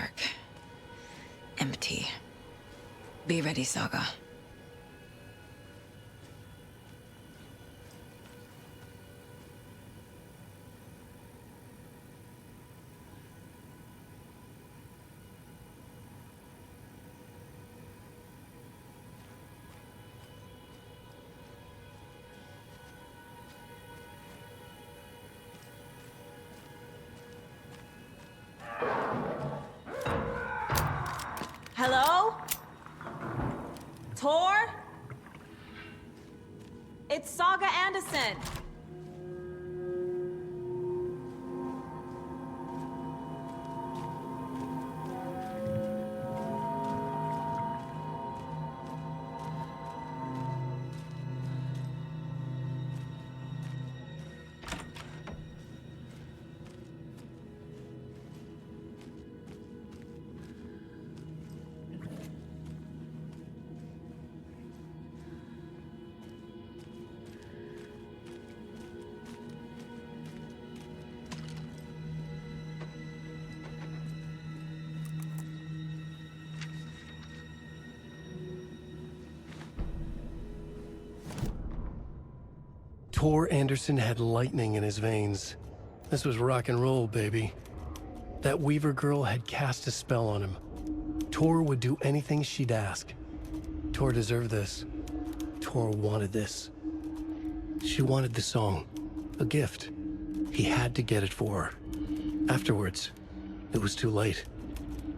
dark. Empty. Be ready, Saga. Hello? Tor? It's Saga Anderson. Tor Anderson had lightning in his veins. This was rock and roll, baby. That Weaver girl had cast a spell on him. Tor would do anything she'd ask. Tor deserved this. Tor wanted this. She wanted the song. A gift. He had to get it for her. Afterwards, it was too late.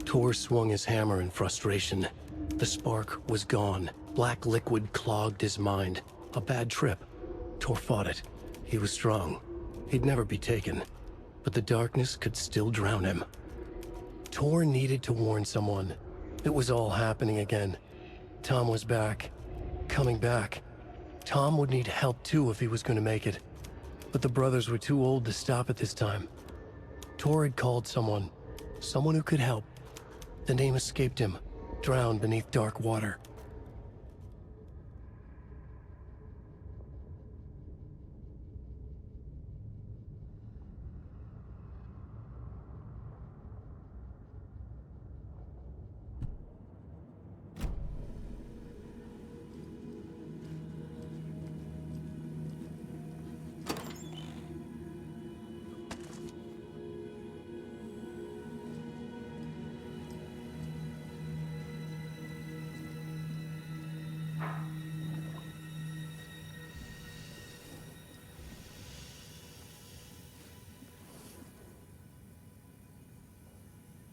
Tor swung his hammer in frustration. The spark was gone. Black liquid clogged his mind. A bad trip. Tor fought it. He was strong. He'd never be taken. But the darkness could still drown him. Tor needed to warn someone. It was all happening again. Tom was back. Coming back. Tom would need help too if he was going to make it. But the brothers were too old to stop at this time. Tor had called someone. Someone who could help. The name escaped him. Drowned beneath dark water.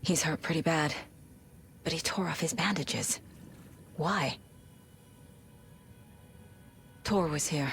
He's hurt pretty bad, but he tore off his bandages. Why? Tor was here.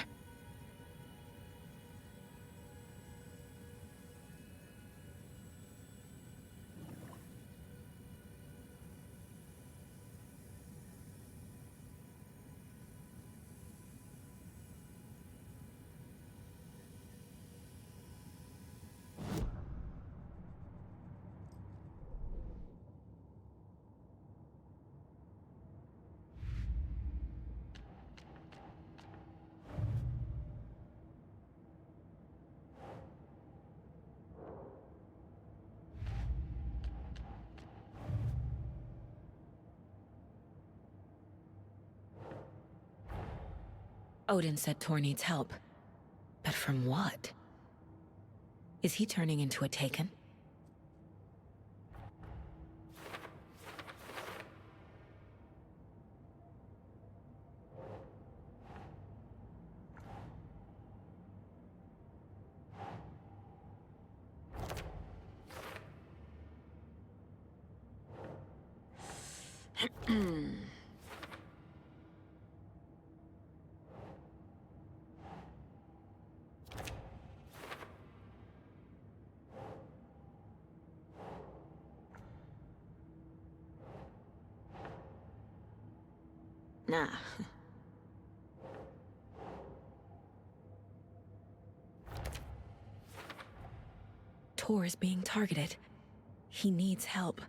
Odin said Tor needs help. But from what? Is he turning into a Taken? Nah. Tor is being targeted. He needs help.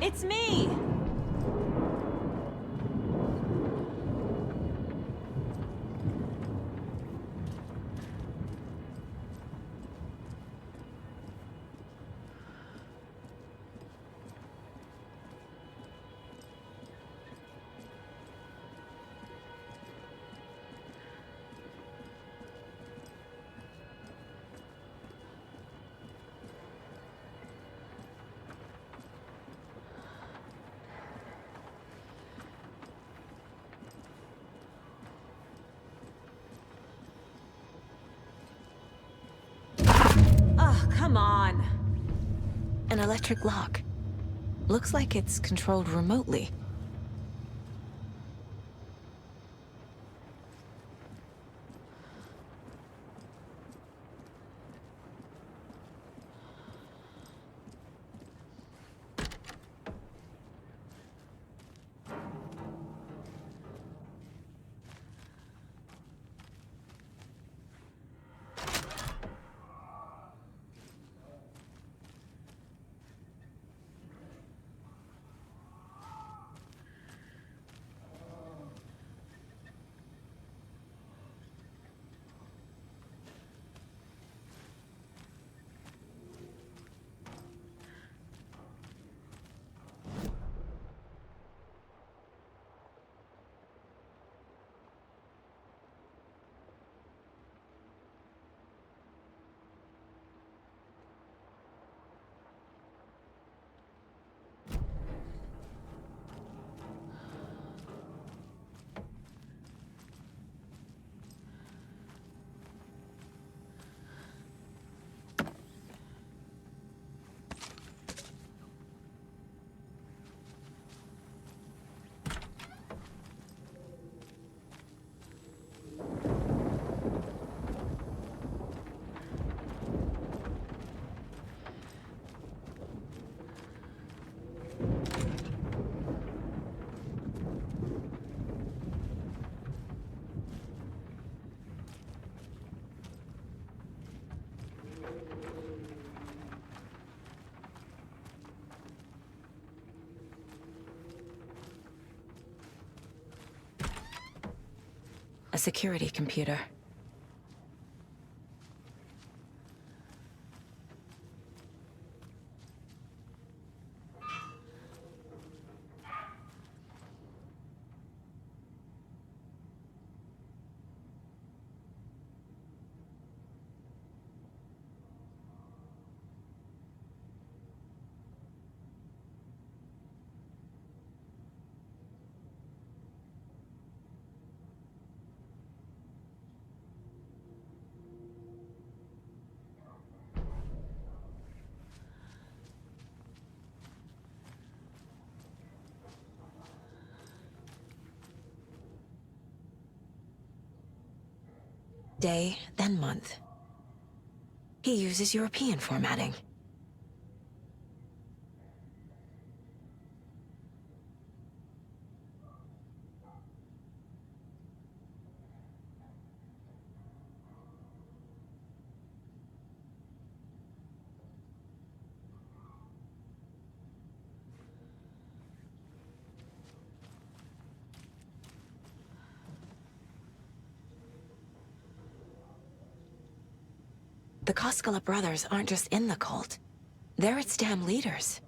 It's me! Come on. An electric lock. Looks like it's controlled remotely. A security computer. Day, then month. He uses European formatting. The Koskela brothers aren't just in the cult. They're its damn leaders.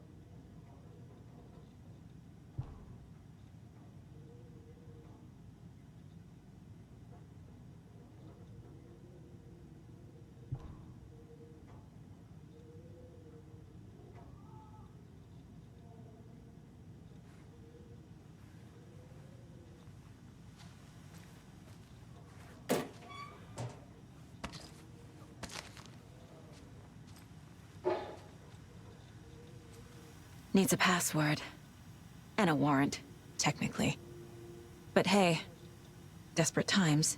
Needs a password. And a warrant, technically. But hey, desperate times.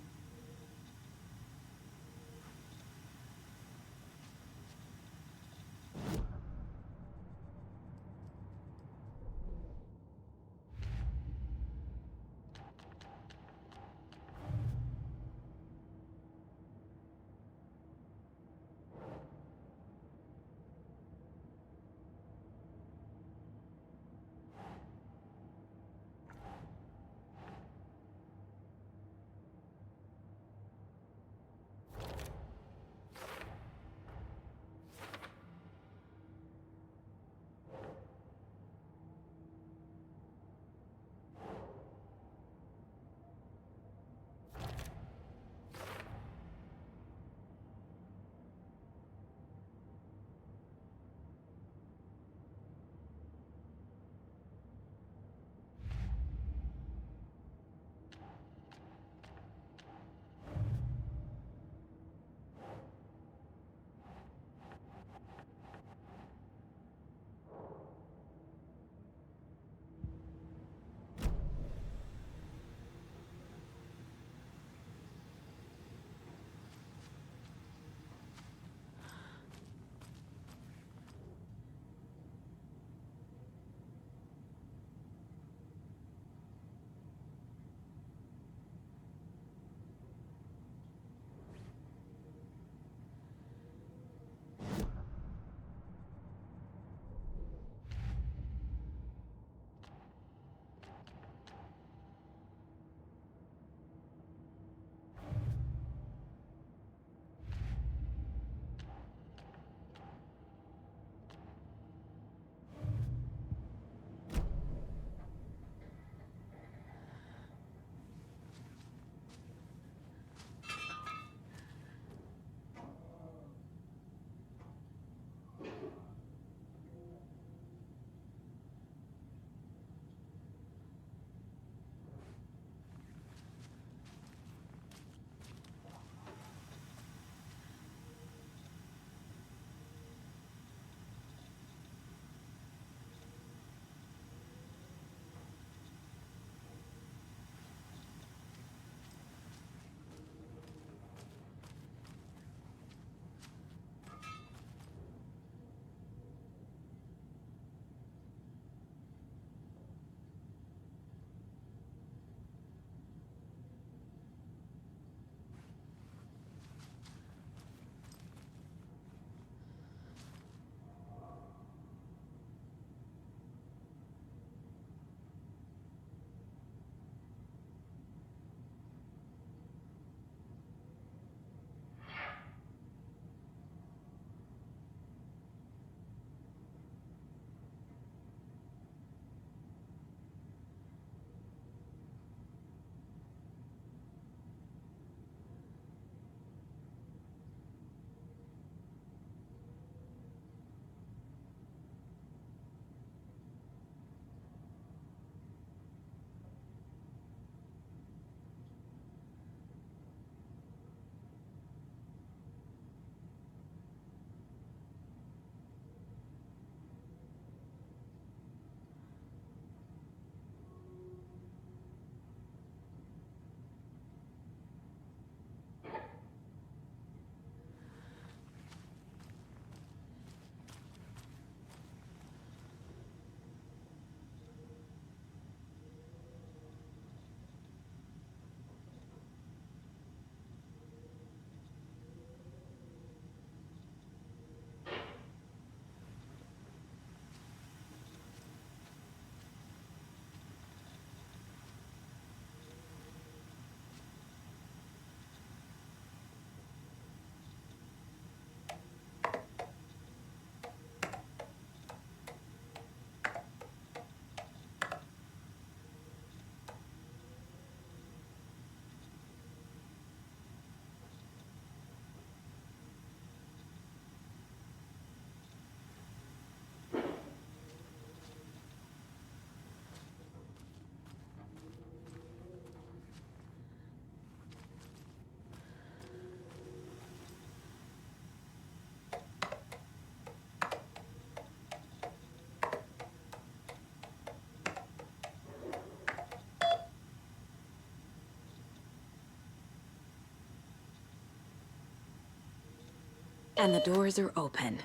And the doors are open.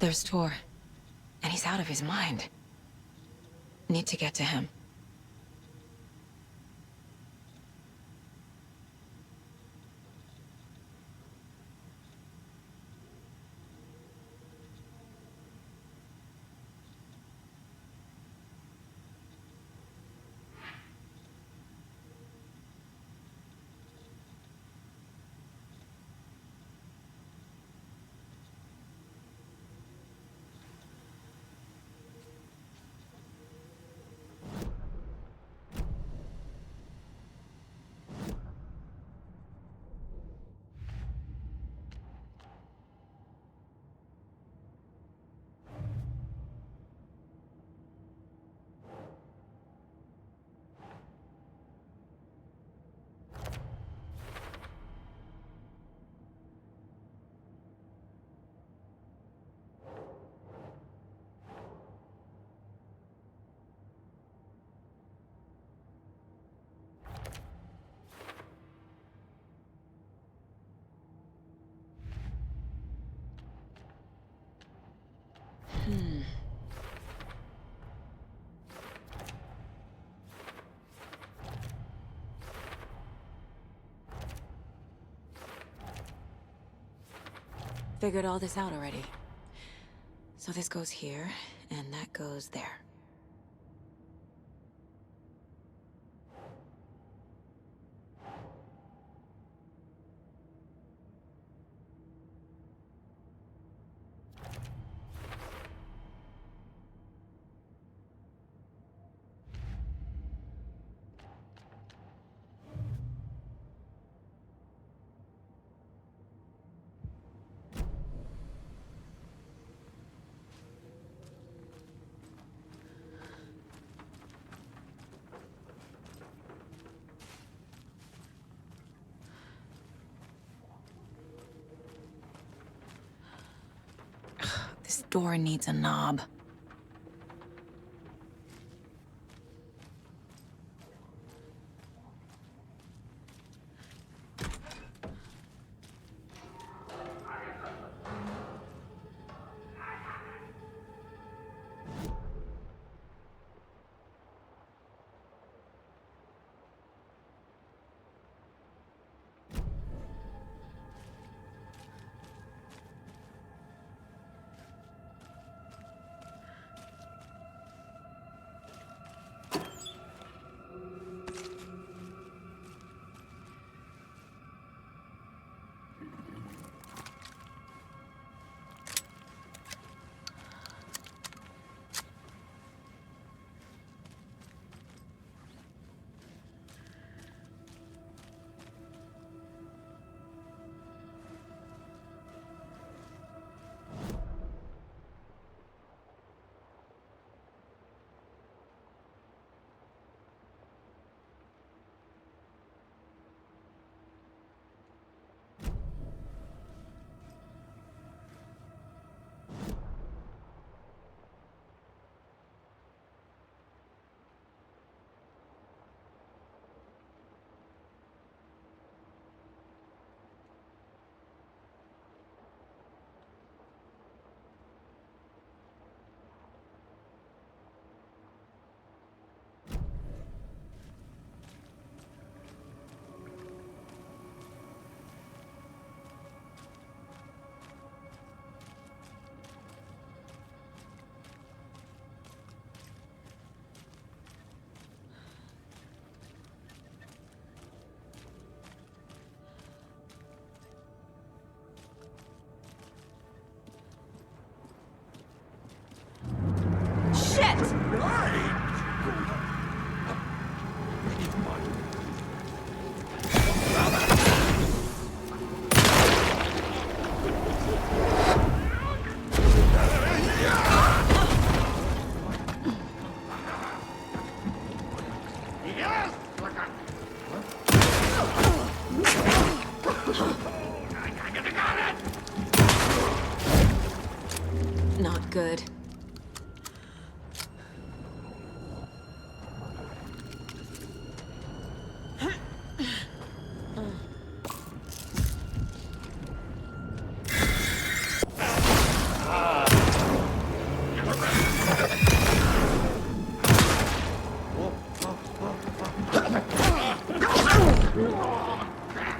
There's Tor, and he's out of his mind. Need to get to him. Figured all this out already. So this goes here, and that goes there. This door needs a knob.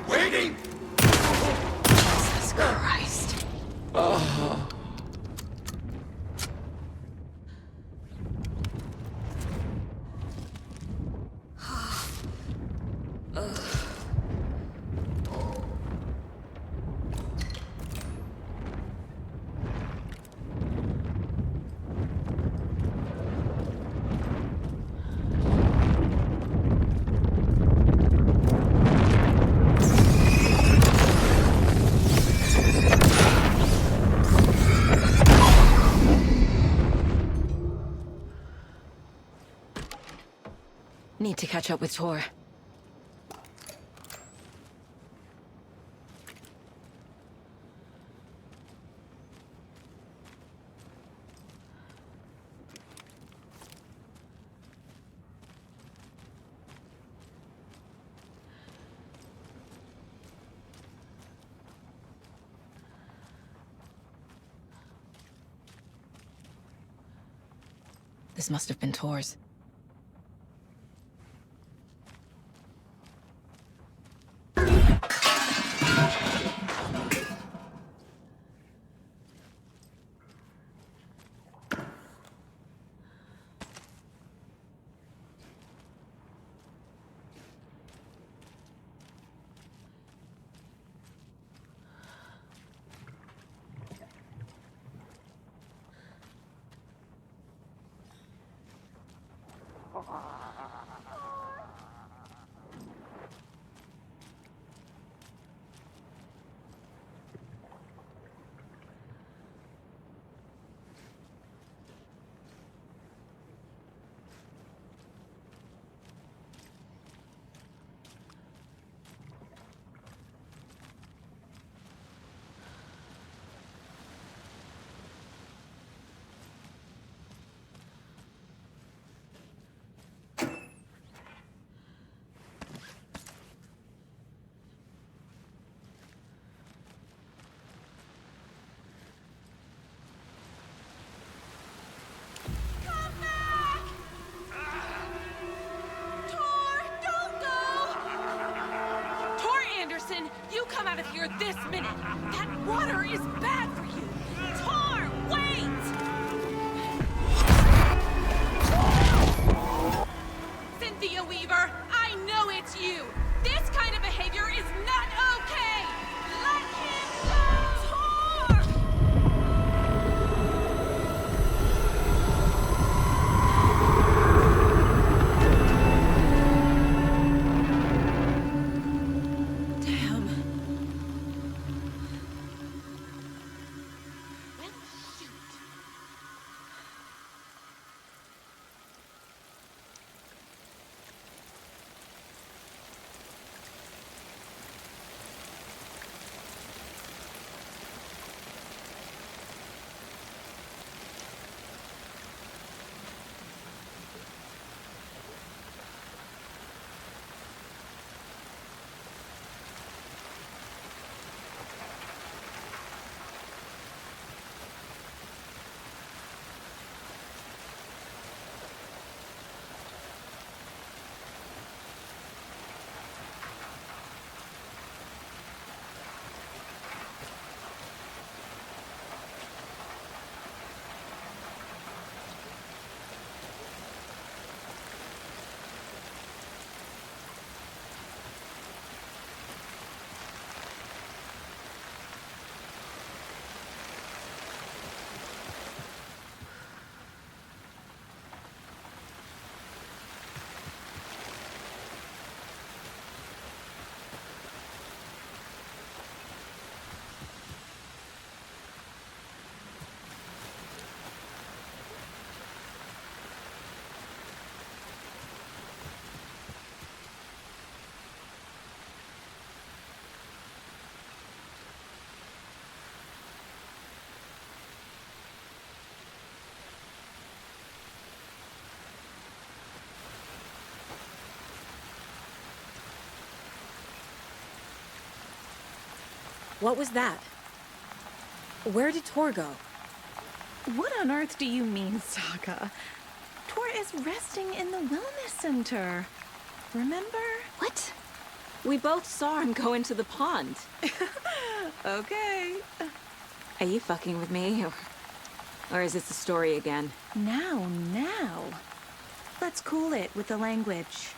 Waiting! Jesus Christ. Need to catch up with Tor. This must have been Tor's. You come out of here this minute! That water is bad for you! Tor, wait! Cynthia Weaver, I know it's you! This kind of behavior is not okay! Let him go! Tor! What was that? Where did Tor go? What on earth do you mean, Saga? Tor is resting in the wellness center. Remember? What? We both saw him go into the pond. Okay. Are you fucking with me? Or is this a story again? Now. Let's cool it with the language.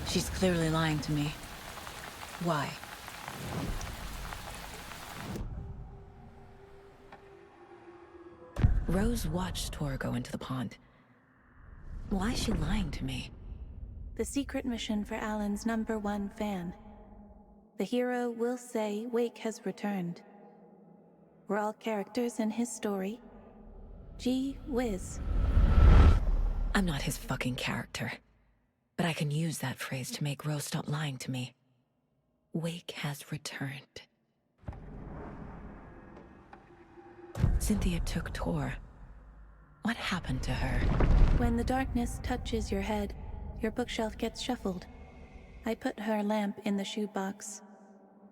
She's clearly lying to me. Why? Rose watched Tor go into the pond. Why is she lying to me? The secret mission for Alan's #1 fan. The hero will say Wake has returned. We're all characters in his story. Gee whiz. I'm not his fucking character. But I can use that phrase to make Rose stop lying to me. Wake has returned. Cynthia took Tor. What happened to her? When the darkness touches your head, your bookshelf gets shuffled. I put her lamp in the shoebox.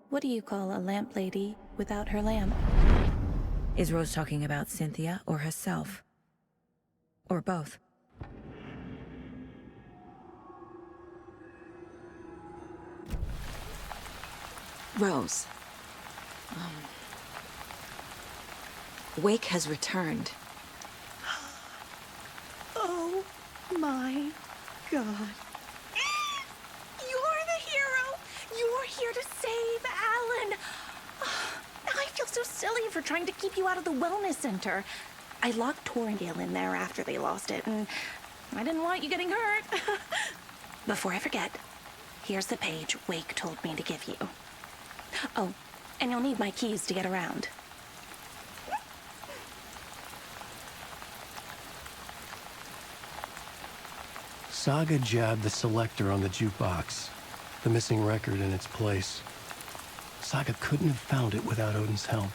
What do you call a lamp lady without her lamp? Is Rose talking about Cynthia or herself? Or both? Rose. Wake has returned. Oh my God. You're the hero! You're here to save Alan! I feel so silly for trying to keep you out of the wellness center. I locked Torringale in there after they lost it, and I didn't want you getting hurt. Before I forget, here's the page Wake told me to give you. Oh, and you'll need my keys to get around. Saga jabbed the selector on the jukebox, the missing record in its place. Saga couldn't have found it without Odin's help.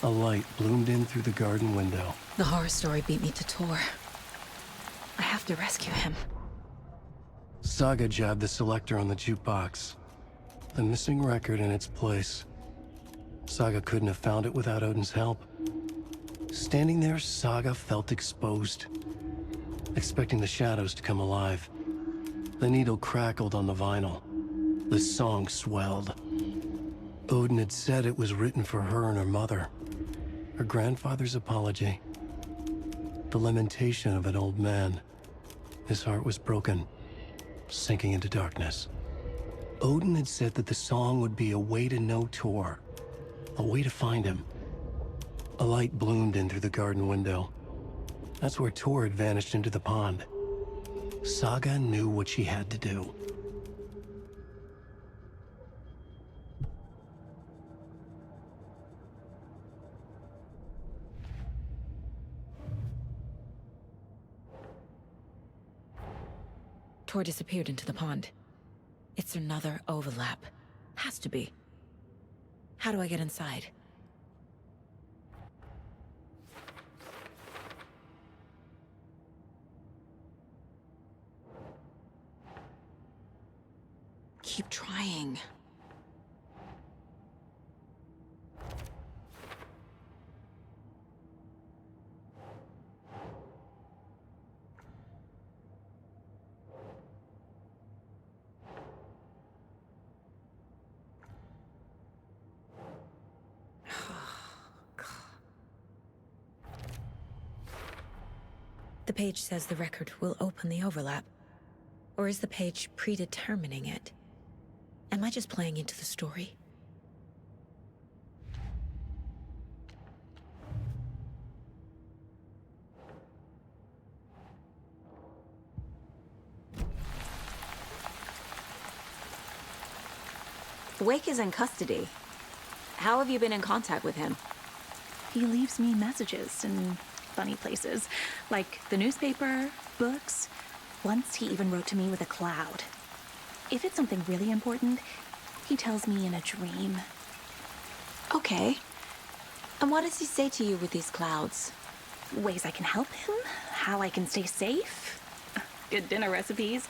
A light bloomed in through the garden window. The horror story beat me to Tor. I have to rescue him. Saga jabbed the selector on the jukebox, the missing record in its place. Saga couldn't have found it without Odin's help. Standing there, Saga felt exposed, expecting the shadows to come alive. The needle crackled on the vinyl. The song swelled. Odin had said it was written for her and her mother. Her grandfather's apology. The lamentation of an old man. His heart was broken, sinking into darkness. Odin had said that the song would be a way to know Tor, a way to find him. A light bloomed in through the garden window. That's where Tor had vanished into the pond. Saga knew what she had to do. Tor disappeared into the pond. It's another overlap. Has to be. How do I get inside? Keep trying. The page says the record will open the overlap. Or is the page predetermining it? Am I just playing into the story? Wake is in custody. How have you been in contact with him? He leaves me messages in funny places, like the newspaper, books. Once he even wrote to me with a cloud. If it's something really important, he tells me in a dream. Okay. And what does he say to you with these clouds? Ways I can help him, how I can stay safe, good dinner recipes,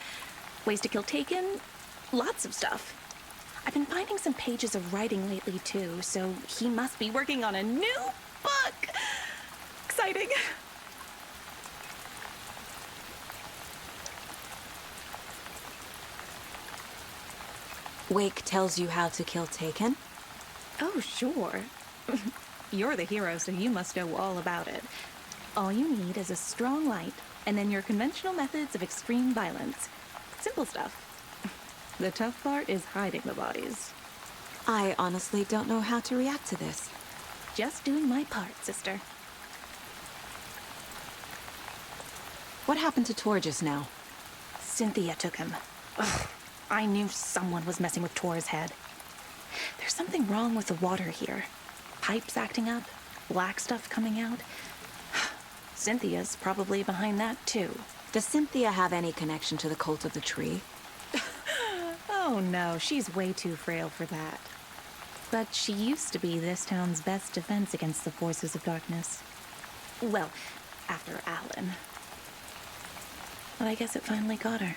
ways to kill Taken, lots of stuff. I've been finding some pages of writing lately too, so he must be working on a new book. exciting. Wake tells you how to kill Taken? Oh, sure. You're the hero, so you must know all about it. All you need is a strong light, and then your conventional methods of extreme violence. Simple stuff. The tough part is hiding the bodies. I honestly don't know how to react to this. Just doing my part, sister. What happened to Tor just now? Cynthia took him. Ugh, I knew someone was messing with Tor's head. There's something wrong with the water here. Pipes acting up, black stuff coming out. Cynthia's probably behind that, too. Does Cynthia have any connection to the cult of the tree? Oh no, she's way too frail for that. But she used to be this town's best defense against the forces of darkness. Well, after Alan. But I guess it finally got her.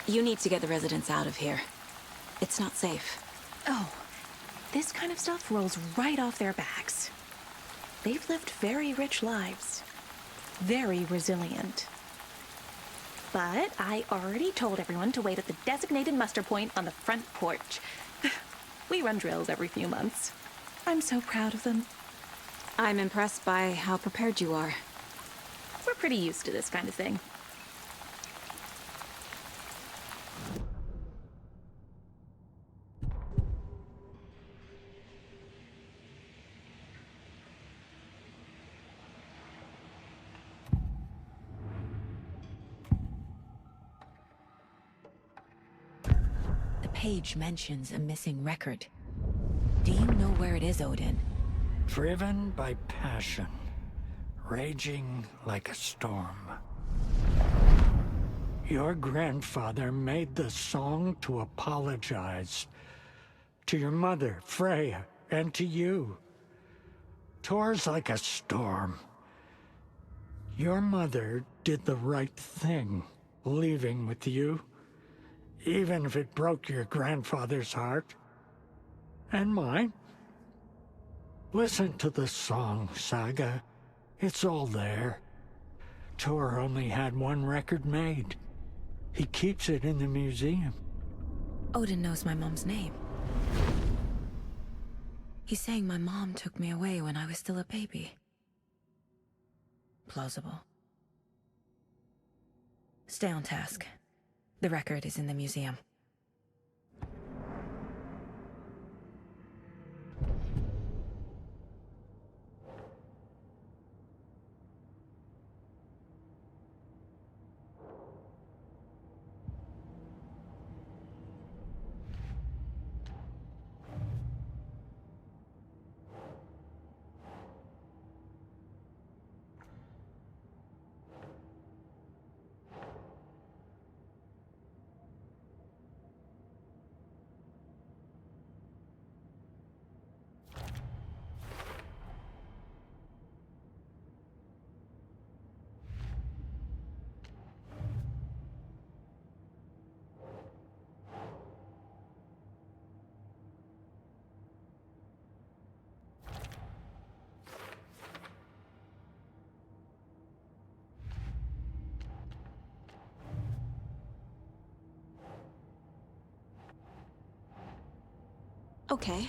You need to get the residents out of here. It's not safe. Oh, this kind of stuff rolls right off their backs. They've lived very rich lives. Very resilient. But I already told everyone to wait at the designated muster point on the front porch. We run drills every few months. I'm so proud of them. I'm impressed by how prepared you are. We're pretty used to this kind of thing. Page mentions a missing record. Do you know where it is, Odin? Driven by passion, raging like a storm. Your grandfather made the song to apologize. To your mother, Freya, and to you. Tor's like a storm. Your mother did the right thing, leaving with you. Even if it broke your grandfather's heart. And mine. Listen to the song, Saga. It's all there. Tor only had one record made. He keeps it in the museum. Odin knows my mom's name. He's saying my mom took me away when I was still a baby. Plausible. Stay on task. The record is in the museum. Okay.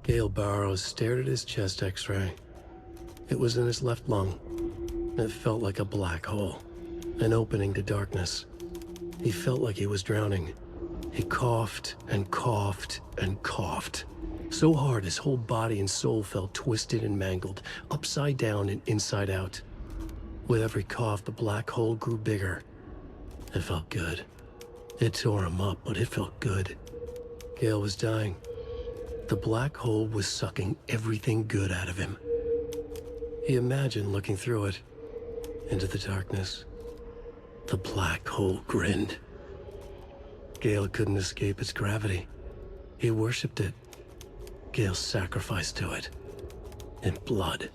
Gale Barrows stared at his chest x-ray. It was in his left lung. It felt like a black hole, an opening to darkness. He felt like he was drowning. He coughed and coughed and coughed. So hard his whole body and soul felt twisted and mangled, upside down and inside out. With every cough, the black hole grew bigger. It felt good. It tore him up, but it felt good. Gale was dying. The black hole was sucking everything good out of him. He imagined looking through it, into the darkness. The black hole grinned. Gale couldn't escape its gravity. He worshipped it. Gale sacrificed to it. In blood.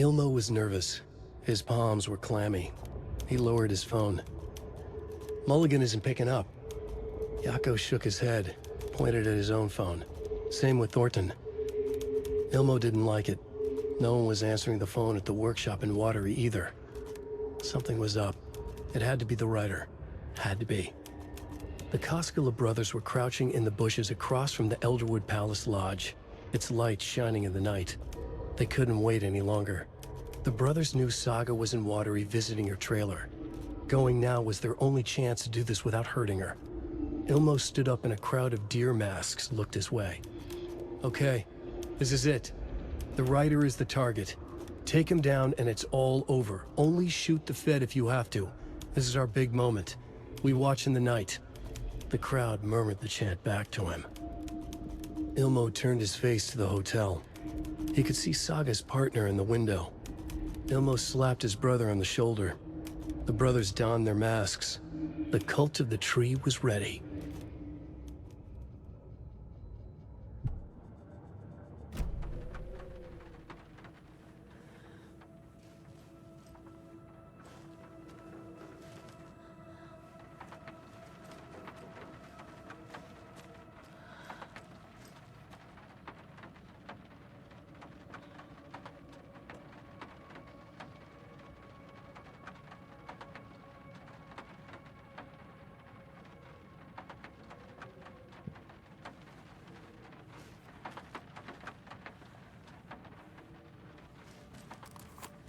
Ilmo was nervous. His palms were clammy. He lowered his phone. Mulligan isn't picking up. Yako shook his head, pointed at his own phone. Same with Thornton. Ilmo didn't like it. No one was answering the phone at the workshop in Watery either. Something was up. It had to be the writer. Had to be. The Koskela brothers were crouching in the bushes across from the Elderwood Palace Lodge, its light shining in the night. They couldn't wait any longer. The brothers knew Saga was in Watery visiting her trailer. Going now was their only chance to do this without hurting her. Ilmo stood up and a crowd of deer masks looked his way. Okay, this is it. The writer is the target. Take him down and it's all over. Only shoot the Fed if you have to. This is our big moment. We watch in the night. The crowd murmured the chant back to him. Ilmo turned his face to the hotel. He could see Saga's partner in the window. Ilmo slapped his brother on the shoulder. The brothers donned their masks. The cult of the tree was ready.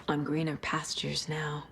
On greener pastures now.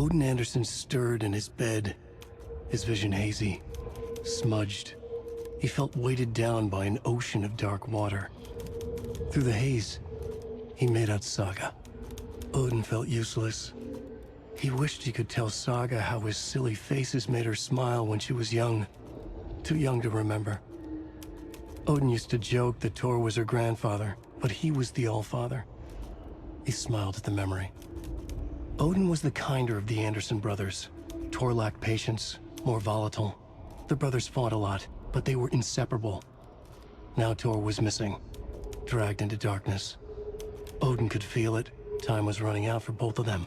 Odin Anderson stirred in his bed, his vision hazy, smudged. He felt weighted down by an ocean of dark water. Through the haze, he made out Saga. Odin felt useless. He wished he could tell Saga how his silly faces made her smile when she was young. Too young to remember. Odin used to joke that Tor was her grandfather, but he was the Allfather. He smiled at the memory. Odin was the kinder of the Anderson brothers. Tor lacked patience, more volatile. The brothers fought a lot, but they were inseparable. Now Tor was missing, dragged into darkness. Odin could feel it. Time was running out for both of them.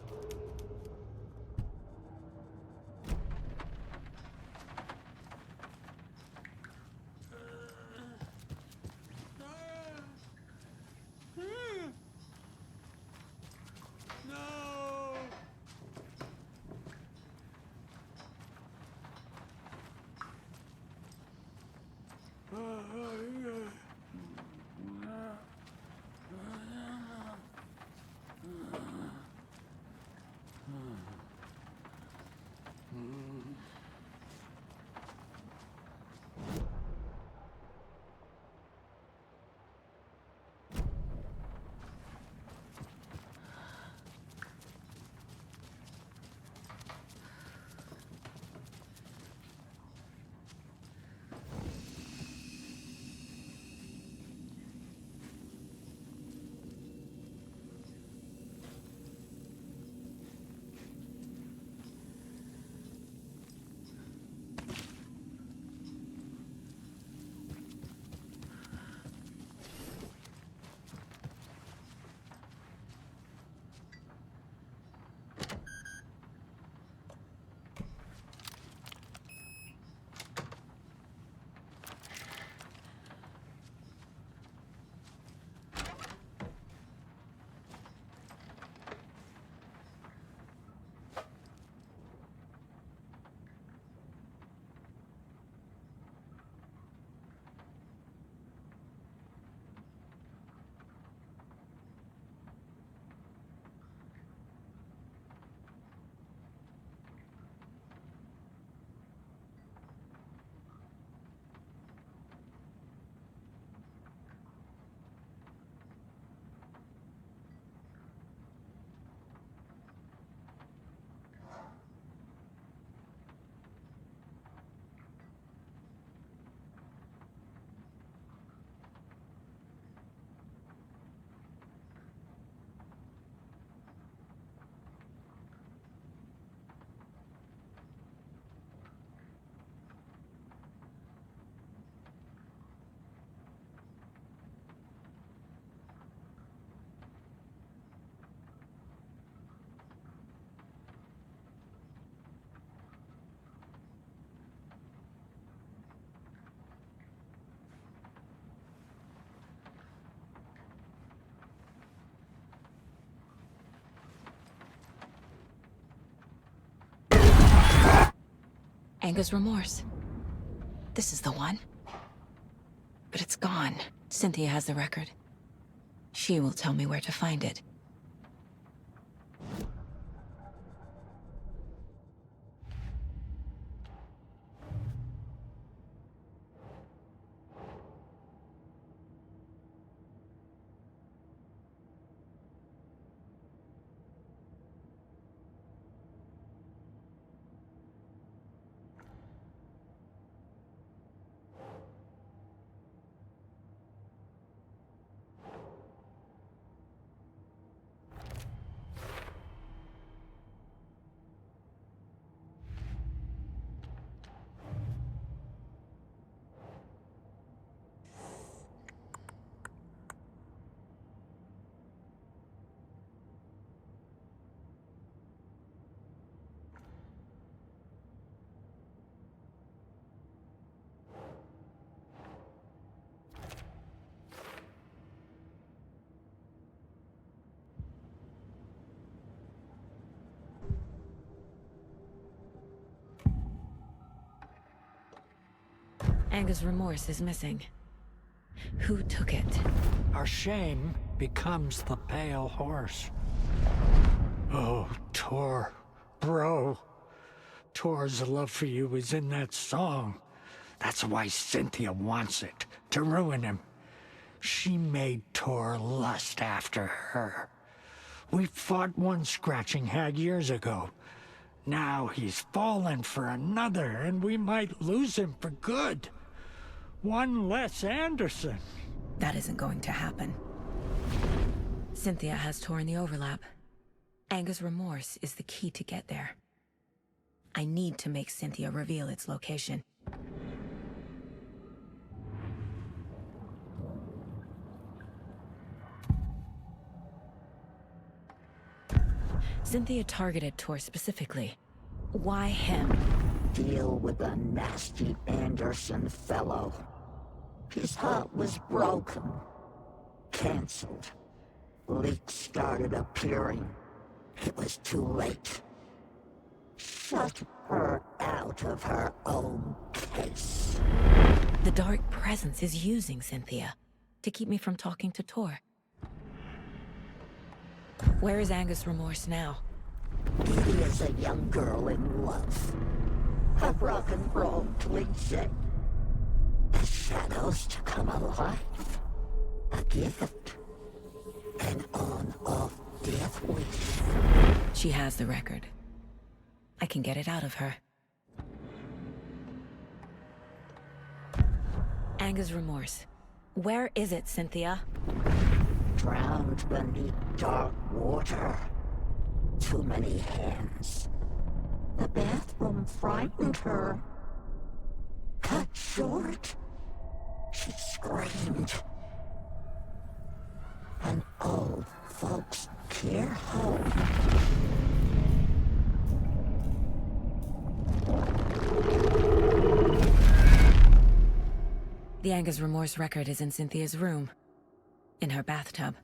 Anga's remorse. This is the one. But it's gone. Cynthia has the record. She will tell me where to find it. Anga's remorse is missing. Who took it? Our shame becomes the pale horse. Oh, Tor, bro. Tor's love for you is in that song. That's why Cynthia wants it, to ruin him. She made Tor lust after her. We fought one scratching hag years ago. Now he's fallen for another, and we might lose him for good. One less Anderson. That isn't going to happen. Cynthia has Tor in the overlap. Anger's remorse is the key to get there. I need to make Cynthia reveal its location. Cynthia targeted Tor specifically. Why him? Deal with the nasty Anderson fellow. His heart was broken. Cancelled. Leaks started appearing. It was too late. Shut her out of her own case. The dark presence is using Cynthia to keep me from talking to Tor. Where is Anger's remorse now? He is a young girl in love. A rock and roll cliche. The shadows to come alive. A gift. An on-off death wish. She has the record. I can get it out of her. Anger's remorse. Where is it, Cynthia? Drowned beneath dark water. Too many hands. The bathroom frightened her. Cut short. She screamed. An old folks' care home. The Anger's remorse record is in Cynthia's room. In her bathtub.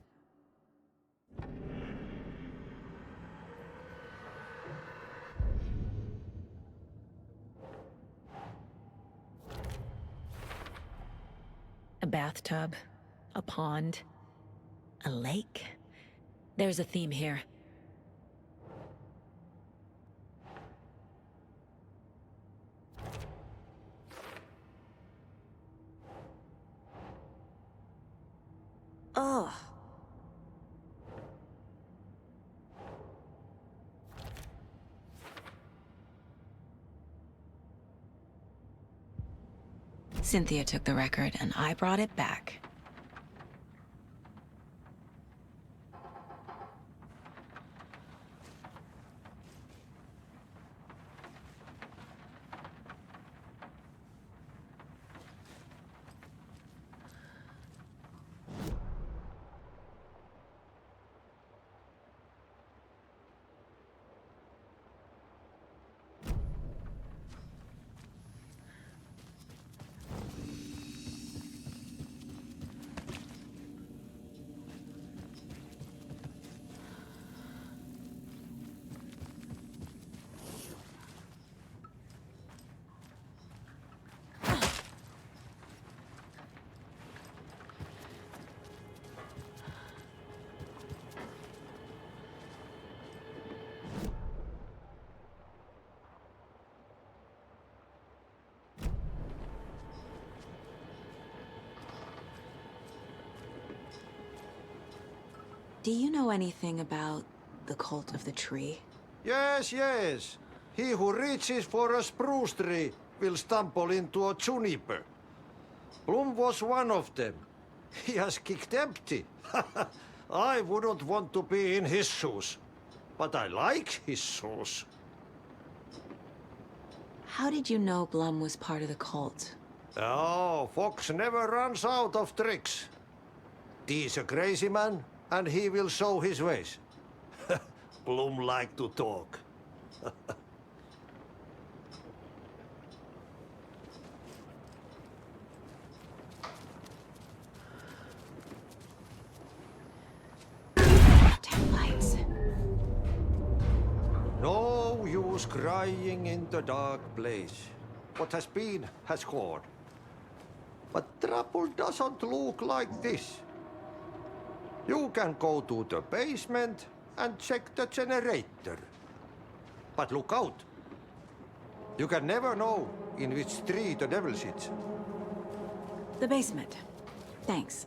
A bathtub, a pond, a lake. There's a theme here. Oh. Cynthia took the record, and I brought it back. Do you know anything about the cult of the tree? Yes, yes. He who reaches for a spruce tree will stumble into a juniper. Bloom was one of them. He has kicked empty. I wouldn't want to be in his shoes. But I like his shoes. How did you know Blum was part of the cult? Oh, Fox never runs out of tricks. He's a crazy man, and he will show his ways. Bloom like to talk. Taillights. No use crying in the dark place. What has been has gone. But trouble doesn't look like this. You can go to the basement and check the generator. But look out. You can never know in which tree the devil sits. The basement. Thanks.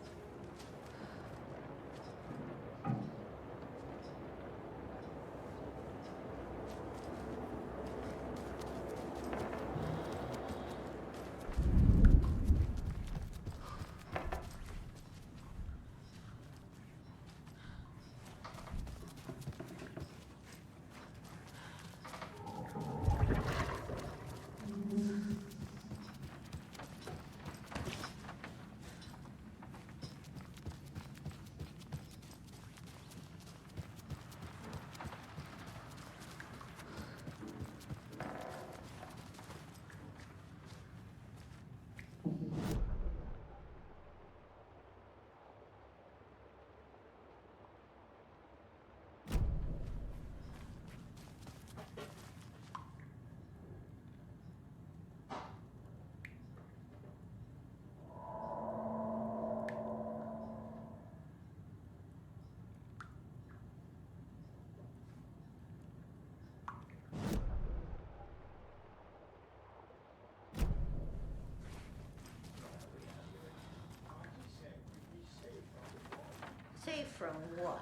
Safe from what?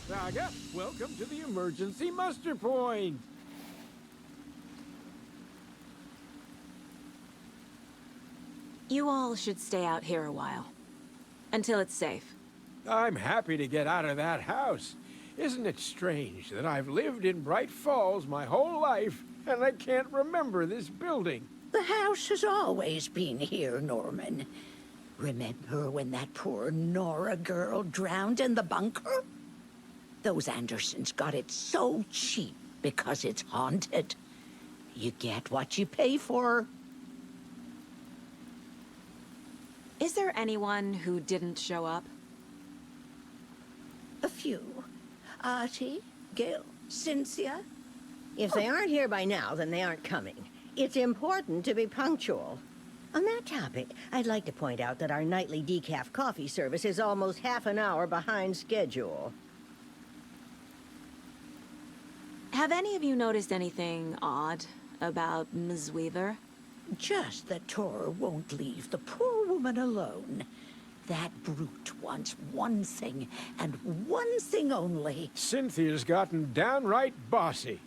Saga, welcome to the emergency muster point. You all should stay out here a while. Until it's safe. I'm happy to get out of that house. Isn't it strange that I've lived in Bright Falls my whole life and I can't remember this building? The house has always been here, Norman. Remember when that poor Nora girl drowned in the bunker? Those Andersons got it so cheap because it's haunted. You get what you pay for. Is there anyone who didn't show up? A few. Artie, Gil, Cynthia. If they aren't here by now, then they aren't coming. It's important to be punctual. On that topic, I'd like to point out that our nightly decaf coffee service is almost half an hour behind schedule. Have any of you noticed anything odd about Ms. Weaver? Just that Tor won't leave the poor woman alone. That brute wants one thing, and one thing only. Cynthia's gotten downright bossy.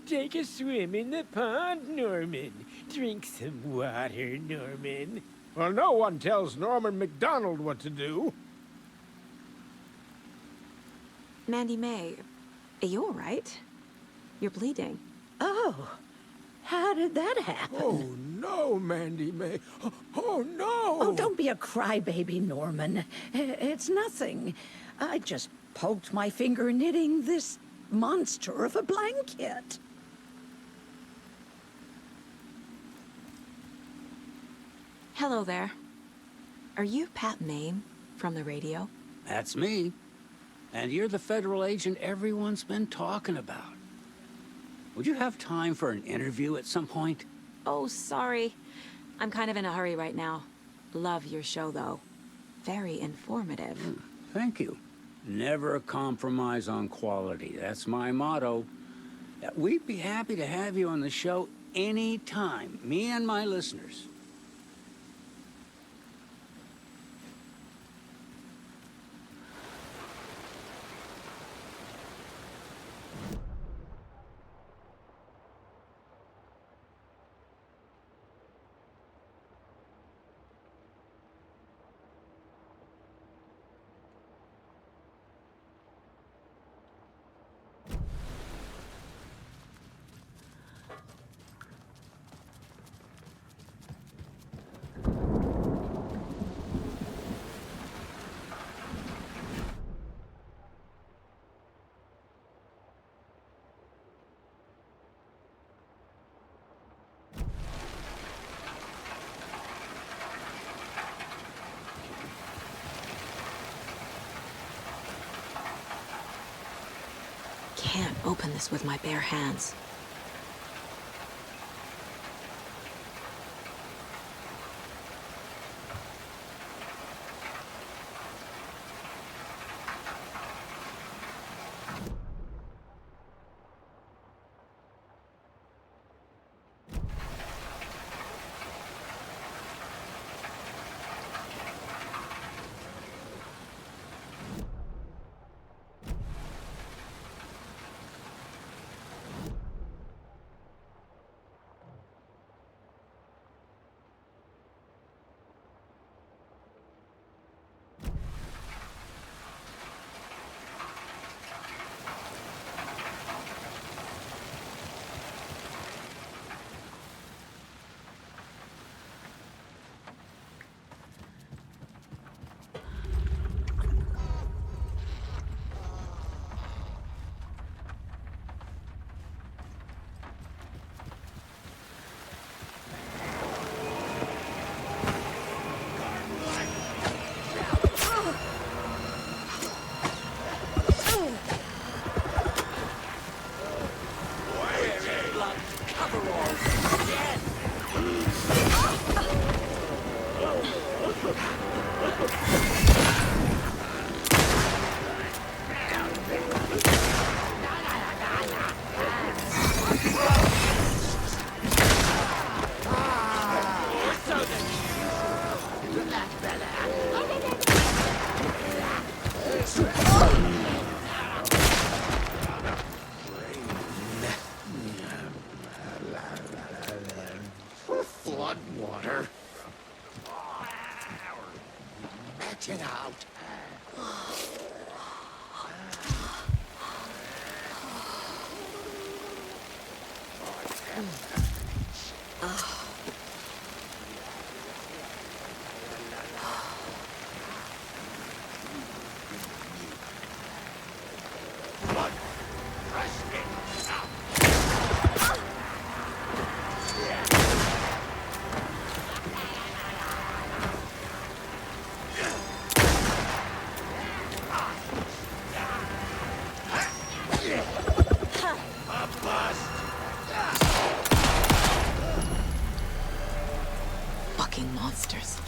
Take a swim in the pond, Norman. Drink some water, Norman. Well, no one tells Norman MacDonald what to do. Mandy May, are you all right? You're bleeding. Oh, how did that happen? Oh, no, Mandy May. Oh, no! Oh, don't be a crybaby, Norman. It's nothing. I just poked my finger knitting this monster of a blanket. Hello there. Are you Pat Maine from the radio? That's me. And you're the federal agent everyone's been talking about. Would you have time for an interview at some point? Oh, sorry. I'm kind of in a hurry right now. Love your show, though. Very informative. Thank you. Never compromise on quality. That's my motto. We'd be happy to have you on the show anytime, me and my listeners. Can't open this with my bare hands. Floodwater. Get out. Fucking monsters.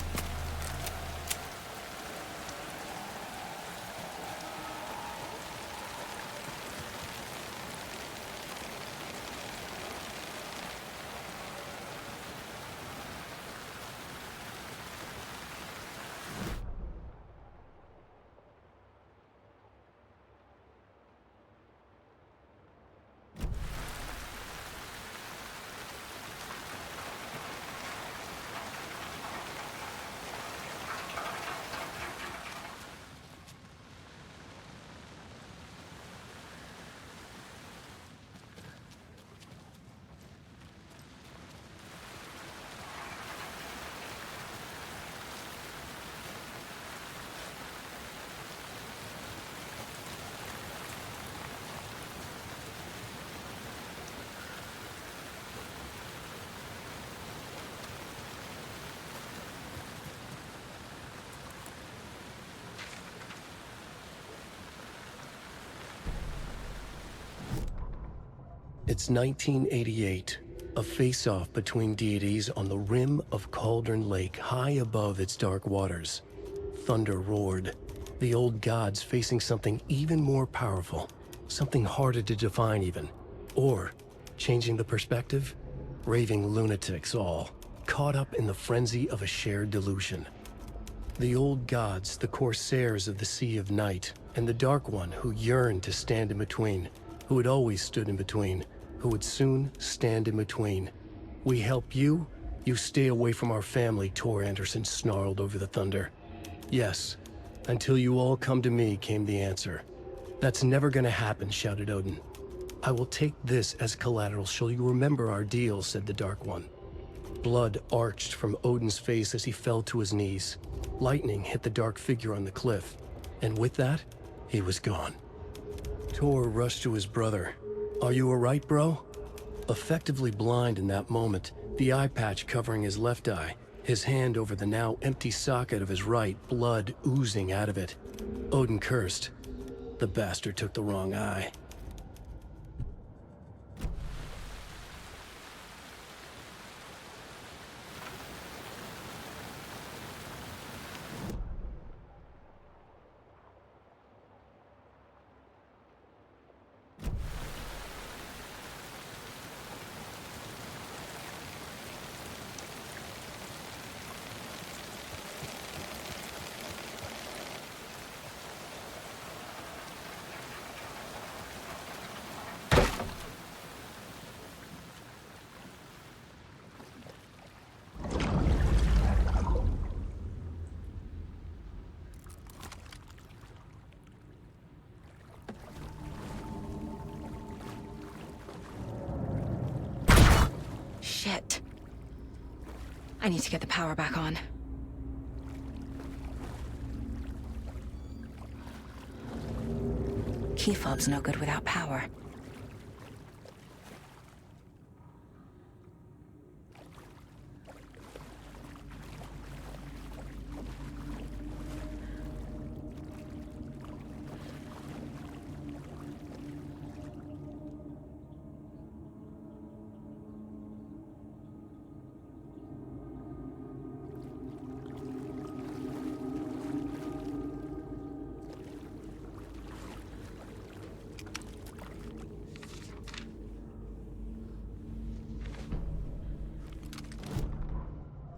It's 1988, a face-off between deities on the rim of Cauldron Lake, high above its dark waters. Thunder roared, the old gods facing something even more powerful, something harder to define even. Or, changing the perspective, raving lunatics all, caught up in the frenzy of a shared delusion. The old gods, the corsairs of the Sea of Night, and the Dark One who yearned to stand in between, who had always stood in between, who would soon stand in between. We help you, you stay away from our family, Tor Anderson snarled over the thunder. Yes, until you all come to me, came the answer. That's never gonna happen, shouted Odin. I will take this as collateral, shall you remember our deal, said the Dark One. Blood arched from Odin's face as he fell to his knees. Lightning hit the dark figure on the cliff, and with that, he was gone. Tor rushed to his brother. Are you alright, bro? Effectively blind in that moment, the eye patch covering his left eye, his hand over the now empty socket of his right, blood oozing out of it. Odin cursed. The bastard took the wrong eye. Shit. I need to get the power back on. Key fob's no good without power.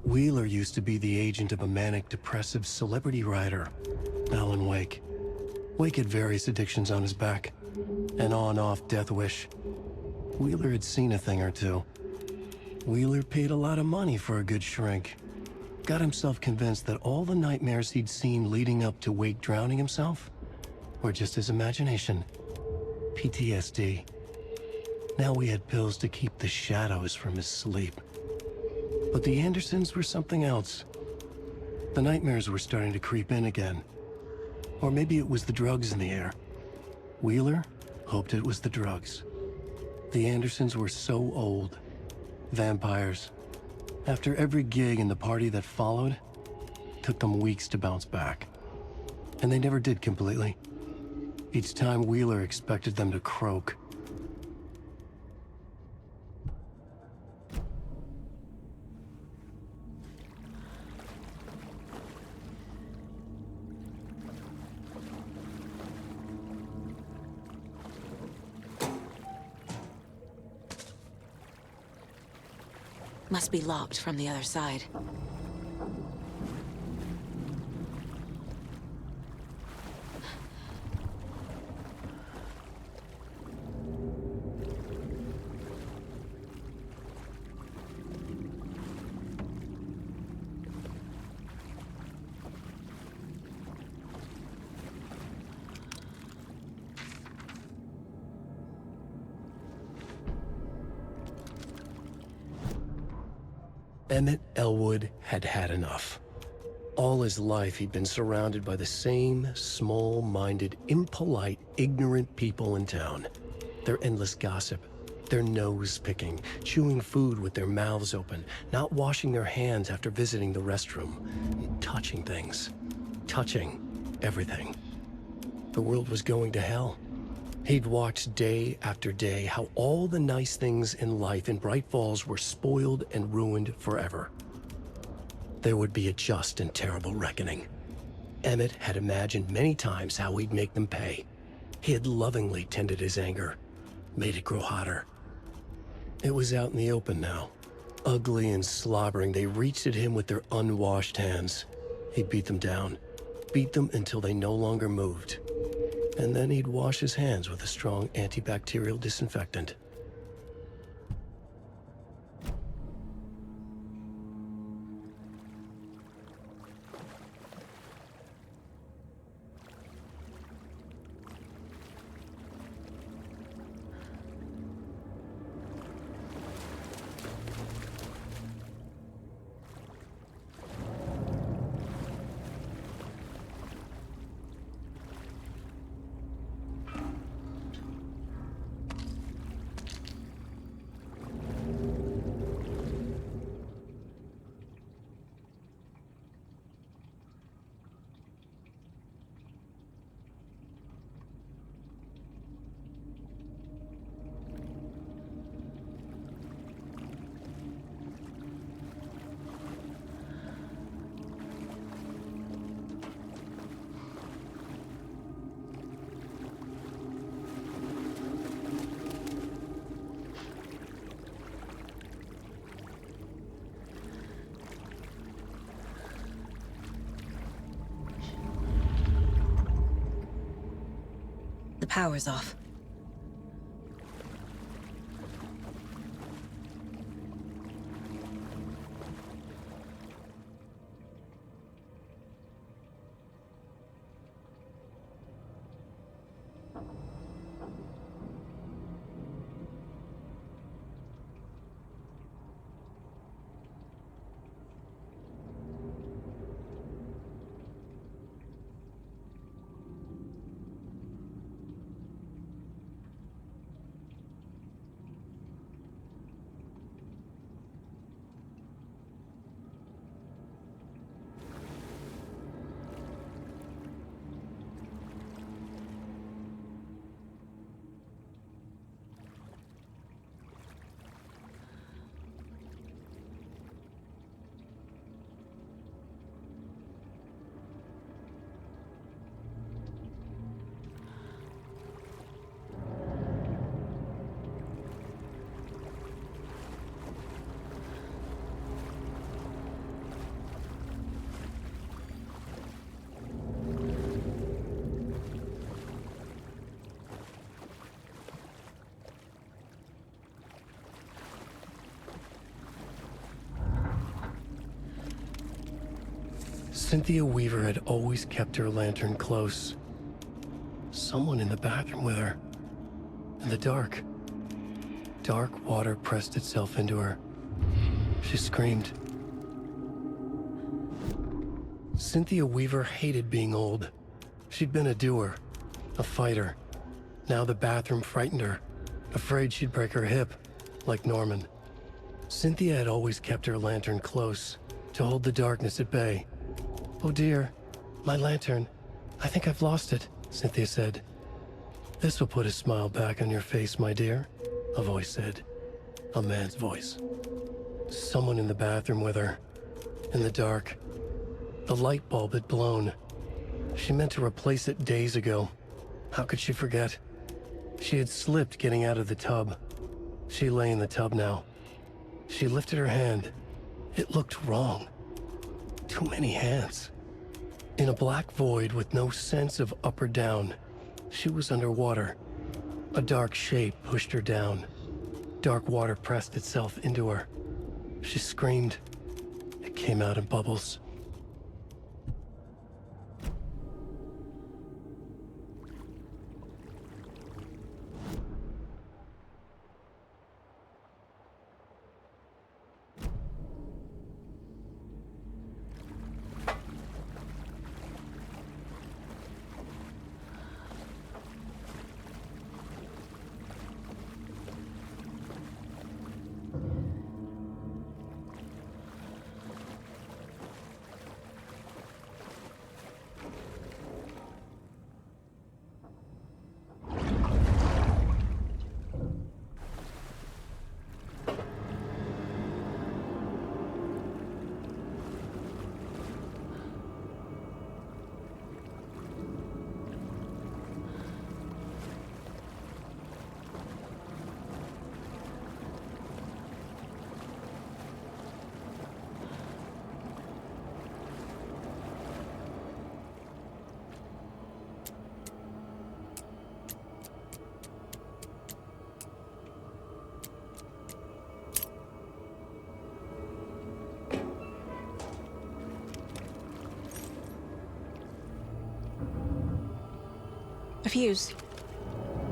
Wheeler used to be the agent of a manic-depressive celebrity writer, Alan Wake. Wake had various addictions on his back, an on-off death wish. Wheeler had seen a thing or two. Wheeler paid a lot of money for a good shrink. Got himself convinced that all the nightmares he'd seen leading up to Wake drowning himself were just his imagination. PTSD. Now we had pills to keep the shadows from his sleep. But the Andersons were something else. The nightmares were starting to creep in again. Or maybe it was the drugs in the air. Wheeler hoped it was the drugs. The Andersons were so old. Vampires. After every gig and the party that followed, took them weeks to bounce back. And they never did completely. Each time Wheeler expected them to croak. Must be locked from the other side. Emmett Elwood had had enough. All his life he'd been surrounded by the same small-minded, impolite, ignorant people in town. Their endless gossip, their nose-picking, chewing food with their mouths open, not washing their hands after visiting the restroom, touching things, touching everything. The world was going to hell. He'd watched day after day how all the nice things in life in Bright Falls were spoiled and ruined forever. There would be a just and terrible reckoning. Emmett had imagined many times how he'd make them pay. He had lovingly tended his anger. made it grow hotter. It was out in the open now. Ugly and slobbering, they reached at him with their unwashed hands. He beat them down, beat them until they no longer moved. And then he'd wash his hands with a strong antibacterial disinfectant. The power's off. Cynthia Weaver had always kept her lantern close. Someone in the bathroom with her. In the dark. Dark water pressed itself into her. She screamed. Cynthia Weaver hated being old. She'd been a doer, a fighter. Now the bathroom frightened her, afraid she'd break her hip, like Norman. Cynthia had always kept her lantern close, to hold the darkness at bay. "Oh dear, my lantern. I think I've lost it," Cynthia said. "This will put a smile back on your face, my dear," a voice said. A man's voice. Someone in the bathroom with her. In the dark. The light bulb had blown. She meant to replace it days ago. How could she forget? She had slipped getting out of the tub. She lay in the tub now. She lifted her hand. It looked wrong. Too many hands. In a black void with no sense of up or down, she was underwater. A dark shape pushed her down. Dark water pressed itself into her. She screamed. It came out in bubbles. A fuse.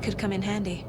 Could come in handy.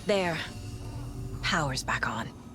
There. Power's back on.